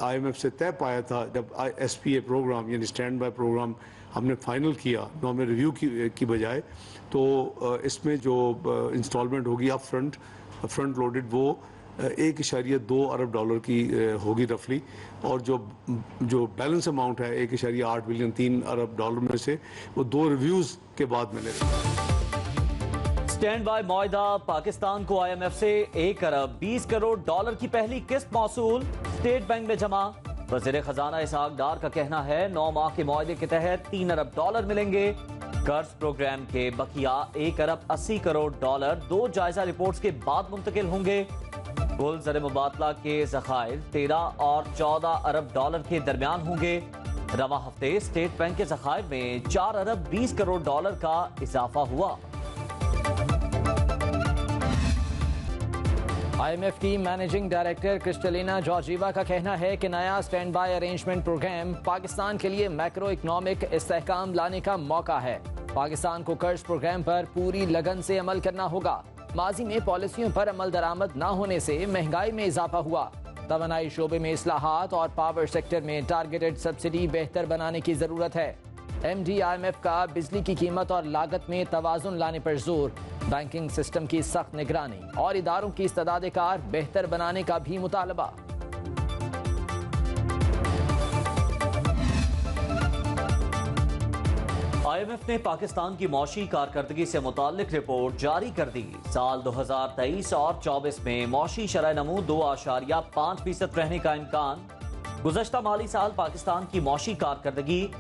IMF से तय पाया था, जब SPA प्रोग्राम यानी स्टैंड बाय प्रोग्राम हमने फाइनल किया नॉर्मल रिव्यू की बजाय, तो इसमें जो इंस्टॉलमेंट होगी अप फ्रंट लोडेड वो 1.2 अरब डॉलर की होगी रफली, और जो बैलेंस अमाउंट है 1.8 बिलियन 3 अरब डॉलर में से वो 2 रिव्यूज़ के बाद मैंने। स्टैंड बाय मुआहदा, पाकिस्तान को IMF से 1 अरब 20 करोड़ डॉलर की पहली किस्त मौसूल, स्टेट बैंक में जमा। वज़ीर खजाना इसहाक डार का कहना है 9 माह के मुआहदे के तहत 3 अरब डॉलर मिलेंगे। कर्ज प्रोग्राम के बकिया 1 अरब 80 करोड़ डॉलर 2 जायजा रिपोर्ट्स के बाद मुंतकिल होंगे। कुल ज़र मुबादला के ज़खायर 13 और 14 अरब डॉलर के दरमियान होंगे। रवा हफ्ते स्टेट बैंक के ज़खायर में 4 अरब 20 करोड़ डॉलर का इजाफा हुआ। IMF की मैनेजिंग डायरेक्टर क्रिस्टलिना जॉर्जीवा का कहना है कि नया stand by arrangement programme Pakistan के लिए मैक्रो इकनॉमिक इस्तेहकाम लाने का मौका है। पाकिस्तान को कर्ज प्रोग्राम पर पूरी लगन से अमल करना होगा। माजी में पॉलिसियों पर अमल दरामद न होने से महंगाई में इजाफा हुआ। तवानाई शोबे में इस्लाहात और पावर सेक्टर में टारगेटेड सब्सिडी बेहतर बनाने की जरूरत है। MD IMF का बिजली की कीमत और लागत में तवाजुन लाने पर जोर। बैंकिंग सिस्टम की सख्त निगरानी और इदारों की इस्तेदाद कार बेहतर बनाने का भी मुतालबा। IMF ने पाकिस्तान की मौशी कारकर्दगी से मुताल्लिक रिपोर्ट जारी कर दी। साल 2023 और 24 में मौशी शरह नमू 2.5% रहने का इम्कान। गुज़श्ता माली साल पाकिस्तान की मौशी कारकर्दगी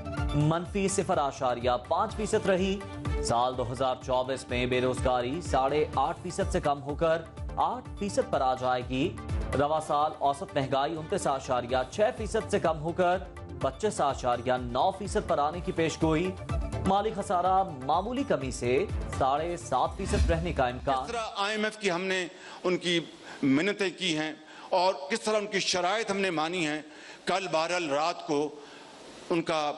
मनफी 0.5% रही। साल 2024 में बेरोजगारी 8.5% से कम होकर 8% पर आ जाएगी। रवा साल औसत महंगाई 29.6% से कम होकर 25.9% पर आने की पेशगोई। माली खसारा मामूली कमी से 7.5% रहने का इम्कान। किस तरह IMF की हमने उनकी मिन्नतें की हैं और किस तरह उनकी शराइत हमने मानी हैं। कल बहरहाल रात को उनका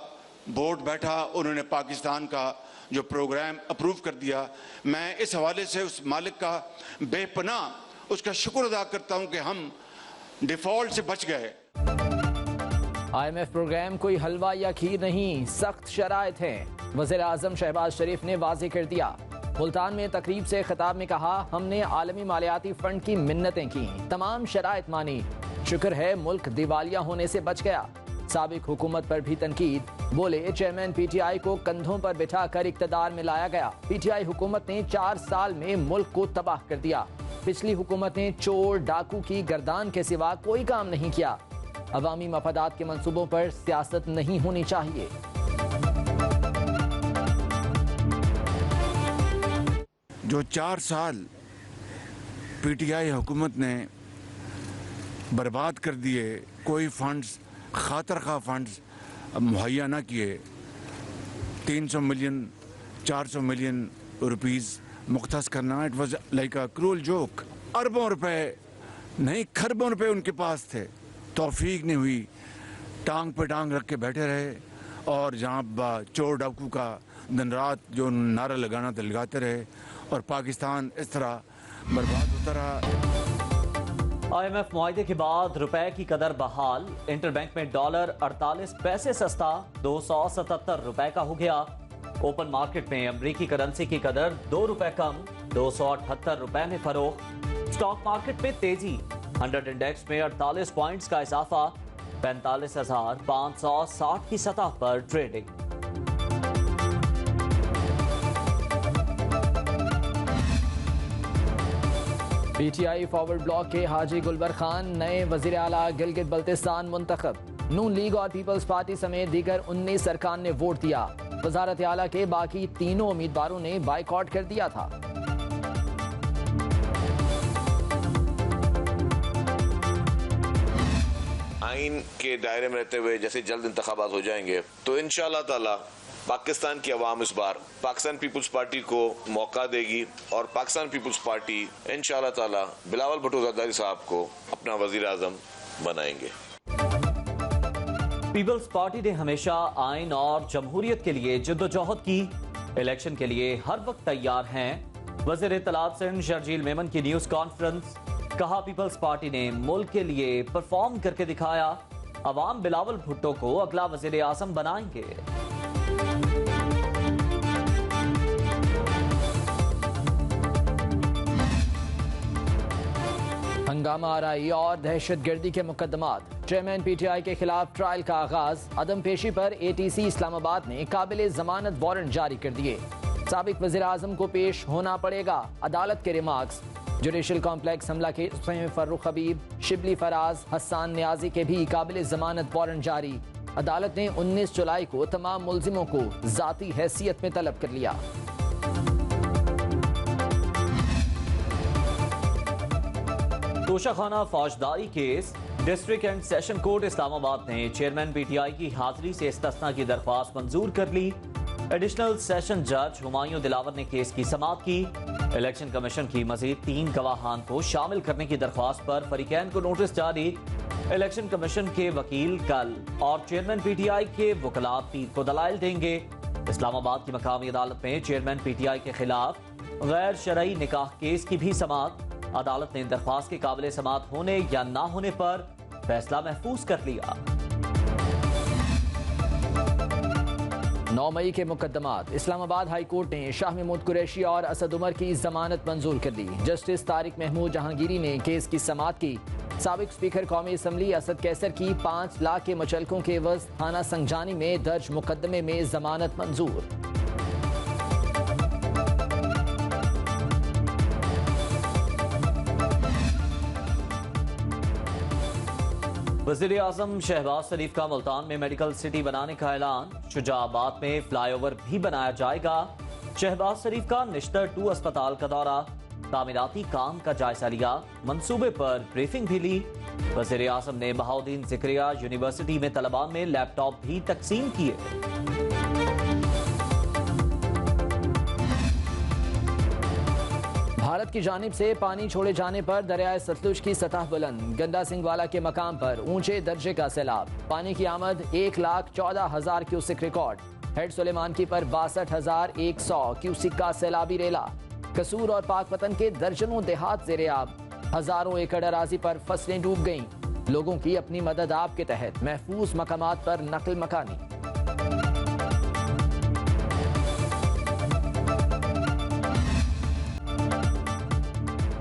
बोर्ड बैठा, उन्होंने पाकिस्तान का जो प्रोग्राम अप्रूव कर दिया। मैं इस हवाले से उस मालिक का बेपनाह उसका शुक्र अदा करता हूं कि हम डिफॉल्ट से बच गए। IMF प्रोग्राम कोई हलवा या खीर नहीं, सख्त शराइत हैं। वज़ीर आज़म शहबाज शरीफ ने वाज़ेह कर दिया। मुल्तान में तकरीब से खिताब में कहा, हमने आलमी मालियाती फंड की मिन्नतें की, तमाम शराइत मानी। शुक्र है मुल्क दिवालिया होने से बच गया। साबिक हुकूमत पर भी तनकीद। बोले चेयरमैन PTI को कंधों पर बिठा कर इक़्तिदार में लाया गया। PTI हुकूमत ने 4 साल में मुल्क को तबाह कर दिया। पिछली हुकूमत ने चोर डाकू की गर्दान के सिवा कोई काम नहीं किया। अवामी मफादात के मंसूबों पर सियासत नहीं होनी चाहिए। जो 4 साल PTI हुकूमत ने बर्बाद कर दिए, कोई फंड्स खातर खा फंड्स मुहैया न किए, 300 मिलियन 400 मिलियन रुपीस मुख्तस करना, it was like a cruel joke. अरबों रुपए नहीं खरबों रुपए उनके पास थे, तौफीक नहीं हुई, टांग पे टांग रख के बैठे रहे। और जहाँ चोर डाकू का दिन रात जो नारा लगाना था लगाते रहे, और पाकिस्तान इस तरह बर्बाद होता रहा। IMF मुआहदे के बाद रुपए की कदर बहाल। इंटरबैंक में डॉलर 48 पैसे सस्ता 277 रुपए का हो गया। ओपन मार्केट में अमरीकी करेंसी की कदर 2 रुपए कम 278 रुपए में फरोख्त। स्टॉक मार्केट में तेजी। 100 इंडेक्स में 48 पॉइंट्स का इजाफा, 45,560 की सतह पर ट्रेडिंग। PTI फॉरवर्ड ब्लॉक के हाजी गुलबर खान नए वजीर आला गिलगित बल्तिस्तान मुंतखब। नून लीग और पीपल्स पार्टी समेत दीगर 19 अरकान ने वोट दिया। वजारत आला के बाकी तीनों उम्मीदवारों ने बाइकआउट कर दिया था। आइन के दायरे में रहते हुए जैसे जल्द इंतखाबात हो जाएंगे तो इंशाअल्लाह ताला पाकिस्तान की आवाम इस बार पाकिस्तान पीपुल्स पार्टी को मौका देगी और पाकिस्तान पीपुल्स पार्टी इंशाअल्लाह ताला बिलावल भुट्टो ज़रदारी साहब को अपना वजीर आज़म बनाएंगे। पीपल्स पार्टी ने हमेशा आइन और जमहूरियत के लिए जद्दोजहद की, इलेक्शन के लिए हर वक्त तैयार हैं। वज़ीर इत्तलात सिंध शर्जील मेमन की न्यूज कॉन्फ्रेंस। कहा पीपल्स पार्टी ने मुल्क के लिए परफॉर्म करके दिखाया। अवाम बिलावल भुट्टो को अगला वजीर आजम बनाएंगे। हंगामा आराई और दहशतगर्दी के मुकदमात, चेयरमैन पीटीआई के खिलाफ ट्रायल का आगाज। अदम पेशी पर एटीसी इस्लामाबाद ने काबिल जमानत वारंट जारी कर दिए। साबिक वजीर आजम को पेश होना पड़ेगा। अदालत के रिमार्क्स। जुडिशल कॉम्प्लेक्स हमला केस में फर्रुख हबीब, शिबली फराज, हसन न्याजी के भी काबिल जमानत वारंट जारी। अदालत ने 19 जुलाई को तमाम मुलजिमों को जाती हैसियत में तलब कर लिया। तोशाखाना फौजदारी case, district and session court Islamabad ने चेयरमैन पीटीआई की हाजिरी से इस्तिस्ना की दरख्वास्त मंजूर कर ली। एडिशनल सेशन जज हुमायूं दिलावर ने केस की समाअत की। इलेक्शन कमीशन की मजीद 3 गवाहान को शामिल करने की दरख्वास्त पर फरीकैन को नोटिस जारी। इलेक्शन कमीशन के वकील कल और चेयरमैन पीटीआई के वकला पीर को दलाइल देंगे। इस्लामाबाद की मकामी अदालत में चेयरमैन पीटीआई के खिलाफ गैर शरई निकाह केस की भी समाअत। अदालत ने दरख्वास्त के काबिल समाअत होने या ना होने पर फैसला महफूज कर लिया। 9 मई के मुकदमात, इस्लामाबाद हाई कोर्ट ने शाह महमूद कुरैशी और असद उमर की जमानत मंजूर कर दी। जस्टिस तारिक महमूद जहांगीरी ने केस की समाअत की। साबिक स्पीकर कौमी असम्बली असद कैसर की 5 लाख के मुचलकों के एवज थाना संजानी में दर्ज मुकदमे में जमानत मंजूर। वज़ीर आज़म शहबाज शरीफ का मुल्तान में मेडिकल सिटी बनाने का ऐलान। शुजाबाद में फ्लाईओवर भी बनाया जाएगा। शहबाज शरीफ का निश्तर 2 अस्पताल का दौरा, तामीराती काम का जायजा लिया, मंसूबे पर ब्रीफिंग भी ली। वज़ीर आज़म ने बहाउद्दीन ज़िक्रिया यूनिवर्सिटी में तलबा में लैपटॉप भी तकसीम किए। भारत की जानिब से पानी छोड़े जाने पर दरियाए सतलुज की सतह बुलंद। गंदा सिंह वाला के मकाम पर ऊंचे दर्जे का सैलाब। पानी की आमद 1,14,000 क्यूसिक रिकॉर्ड। हेड सुलेमानकी पर 62,100 क्यूसिक का सैलाबी रेला। कसूर और पाकपतन के दर्जनों देहात ज़ेरे-आब। हजारों एकड़ अराजी पर फसलें डूब गईं। लोगों की अपनी मदद आप के तहत महफूज मकामात पर नकल मकानी।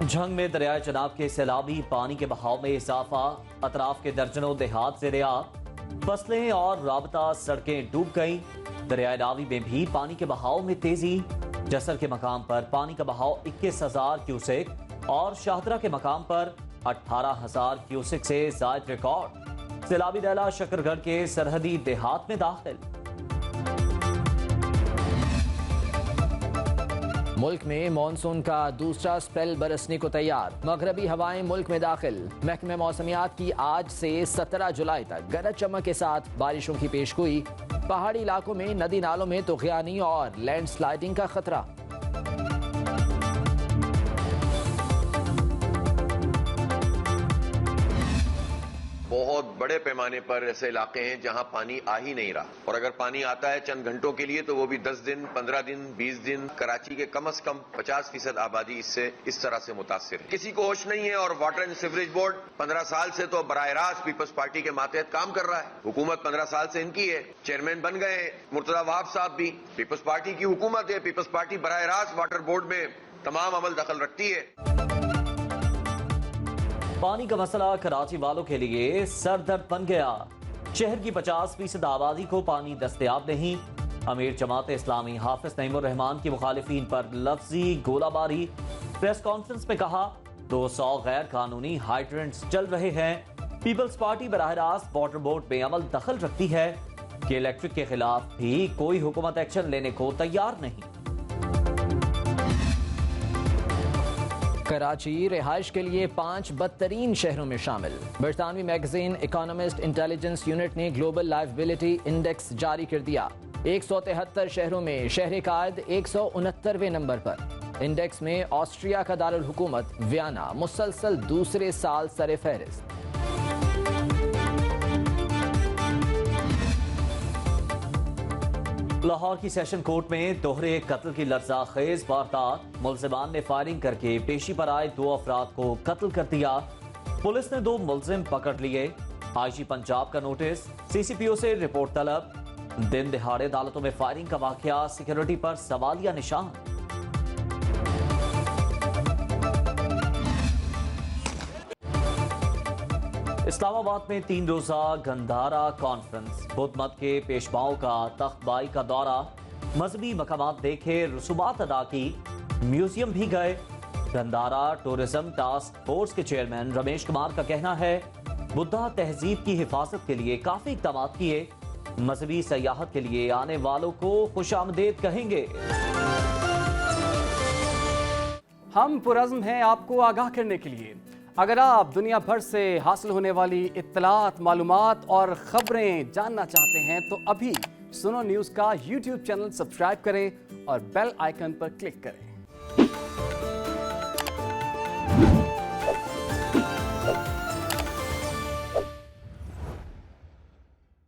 झंग में दरियाए चनाब के सैलाबी पानी के बहाव में इजाफा। अतराफ के दर्जनों देहात ज़ेरे-आब। फसलें और राबता सड़कें डूब गईं। दरियाए रावी में भी पानी के बहाव में तेजी। जसर के मकाम पर पानी का बहाव 21,000 क्यूसेक और शाहदरा के मकाम पर 18,000 क्यूसेक से जायद रिकॉर्ड। सैलाबी रैला शकरगढ़ के सरहदी देहात में दाखिल। मुल्क में मॉनसून का दूसरा स्पेल बरसने को तैयार। मगरबी हवाएं मुल्क में दाखिल। महकमे मौसमियात की आज से 17 जुलाई तक गरज चमक के साथ बारिशों की पेशगोई। पहाड़ी इलाकों में नदी नालों में तुग़यानी और लैंडस्लाइडिंग का खतरा। बहुत बड़े पैमाने पर ऐसे इलाके हैं जहां पानी आ ही नहीं रहा, और अगर पानी आता है चंद घंटों के लिए तो वो भी 10 दिन, 15 दिन, 20 दिन। कराची के कम से कम 50% आबादी इससे इस तरह से मुतासिर है। किसी को होश नहीं है। और वाटर एंड सीवरेज बोर्ड 15 साल से तो बराह रास्त पीपल्स पार्टी के मातहत काम कर रहा है। हुकूमत 15 साल से इनकी है। चेयरमैन बन गए मुर्तजा वहाब साहब भी। पीपल्स पार्टी की हुकूमत है। पीपल्स पार्टी बराह रास्त वाटर बोर्ड में तमाम अमल दखल रखती है। पानी का मसला कराची वालों के लिए सरदर्द बन गया। शहर की 50% आबादी को पानी दस्तयाब नहीं। अमीर जमात इस्लामी हाफिज नईमुर रहमान की मुखालिफिन पर लफ्जी गोलाबारी। प्रेस कॉन्फ्रेंस में कहा 200 गैर कानूनी हाइड्रेंट्स चल रहे हैं। पीपल्स पार्टी बराह रास्त वाटर बोर्ड में अमल दखल रखती है कि इलेक्ट्रिक के खिलाफ भी कोई हुकूमत एक्शन लेने को तैयार नहीं। कराची रिहाइश के लिए 5 बदतरीन शहरों में शामिल। बरतानवी मैगजीन इकोनॉमिस्ट इंटेलिजेंस यूनिट ने ग्लोबल लाइवेबिलिटी इंडेक्स जारी कर दिया। 173 शहरों में शहर कायद 169वें नंबर पर। इंडेक्स में ऑस्ट्रिया का दारुल हुकूमत वियना मुसलसल दूसरे साल सरे फहरिस्त। लाहौर की सेशन कोर्ट में दोहरे कत्ल की लर्ज़ाखेज वारदात। मुल्जिमान ने फायरिंग करके पेशी पर आए 2 अफराद को कत्ल कर दिया। पुलिस ने 2 मुल्जिम पकड़ लिए। आईजी पंजाब का नोटिस, सीसीपीओ से रिपोर्ट तलब। दिन दिहाड़े अदालतों में फायरिंग का वाकया, सिक्योरिटी पर सवालिया निशान। इस्लामाबाद में 3 रोजा गंधारा कॉन्फ्रेंस, बुद्ध मत के पेशवाओं का तख्तबाई का दौरा, मजहबी मकामात देखे, रसूमात अदा की, म्यूजियम भी गए। गंधारा टूरिज्म टास्क फोर्स के चेयरमैन रमेश कुमार का कहना है बुद्धा तहजीब की हिफाजत के लिए काफी इक़दाम किए, मजहबी सयाहत के लिए आने वालों को खुशामदीद कहेंगे। हम पुरज़्म हैं आपको आगाह करने के लिए। अगर आप दुनिया भर से हासिल होने वाली इत्तलात, मालूमात और खबरें जानना चाहते हैं तो अभी सुनो न्यूज़ का YouTube चैनल सब्सक्राइब करें और बेल आइकन पर क्लिक करें।